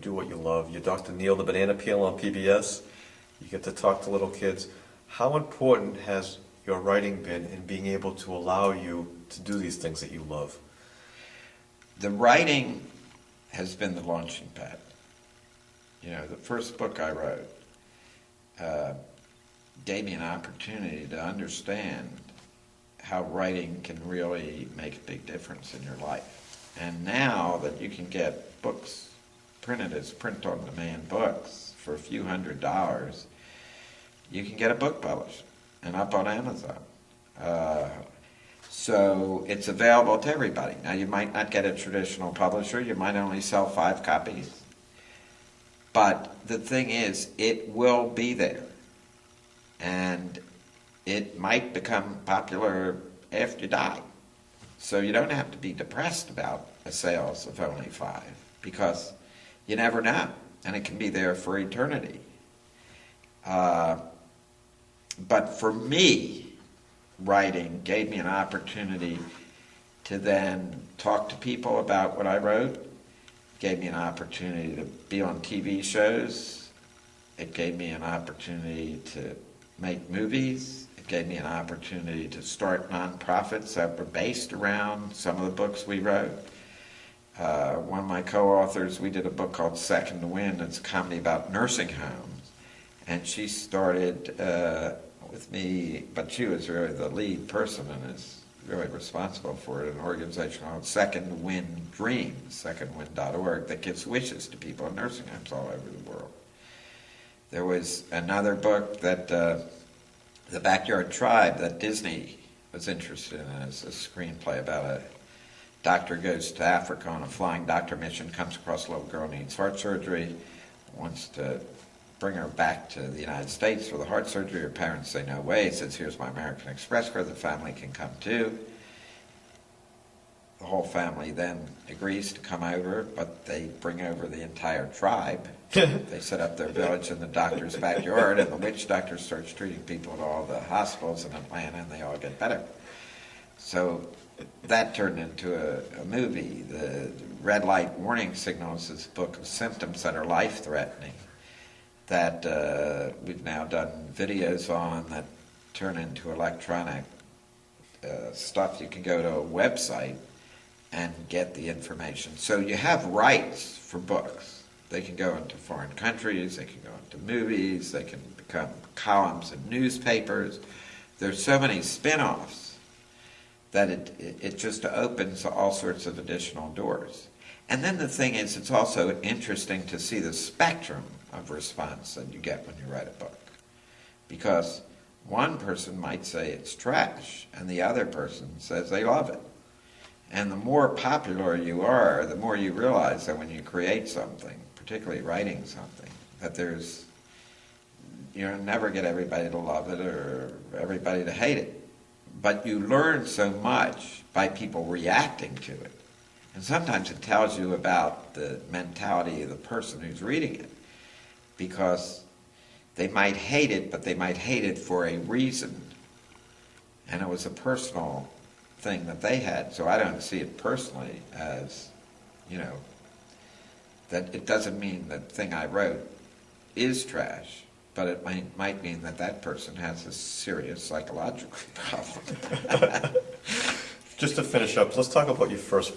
do what you love. You're Dr. Neil the Banana Peel on PBS. You get to talk to little kids. How important has your writing been in being able to allow you to do these things that you love? The writing has been the launching pad. You know, the first book I wrote gave me an opportunity to understand how writing can really make a big difference in your life. And now that you can get books printed as print-on-demand books for a few $100s, you can get a book published and up on Amazon. So it's available to everybody. Now, you might not get a traditional publisher. You might only sell 5 copies. But the thing is, it will be there. And it might become popular after you die. So you don't have to be depressed about a sales of only 5, because you never know, and it can be there for eternity. But for me, writing gave me an opportunity to then talk to people about what I wrote. Gave me an opportunity to be on TV shows. It gave me an opportunity to make movies. It gave me an opportunity to start nonprofits that were based around some of the books we wrote. One of my co-authors, we did a book called Second Wind. It's a comedy about nursing homes. And she started with me, but she was really the lead person and is really responsible for it, an organization called Second Wind Dreams, secondwind.org, that gives wishes to people in nursing homes all over the world. There was another book that The Backyard Tribe that Disney was interested in as a screenplay about a doctor goes to Africa on a flying doctor mission, comes across a little girl who needs heart surgery, wants to bring her back to the United States for the heart surgery. Her parents say no way. He says, here's my American Express card, the family can come too. The whole family then agrees to come over, but they bring over the entire tribe. They set up their village in the doctor's backyard, and the witch doctor starts treating people at all the hospitals in Atlanta, and they all get better. So that turned into a movie. The Red Light Warning Signals is a book of symptoms that are life-threatening that we've now done videos on that turn into electronic stuff. You can go to a website and get the information. So you have rights for books. They can go into foreign countries, they can go into movies, they can become columns in newspapers. There's so many spin-offs that it just opens all sorts of additional doors. And then the thing is, it's also interesting to see the spectrum of response that you get when you write a book. Because one person might say it's trash, and the other person says they love it. And the more popular you are, the more you realize that when you create something, particularly writing something, that you'll never get everybody to love it or everybody to hate it. But you learn so much by people reacting to it. And sometimes it tells you about the mentality of the person who's reading it. Because they might hate it, but they might hate it for a reason. And it was a personal thing that they had. So I don't see it personally as, that it doesn't mean that the thing I wrote is trash, but it might mean that that person has a serious psychological problem. Just to finish up, let's talk about your first book.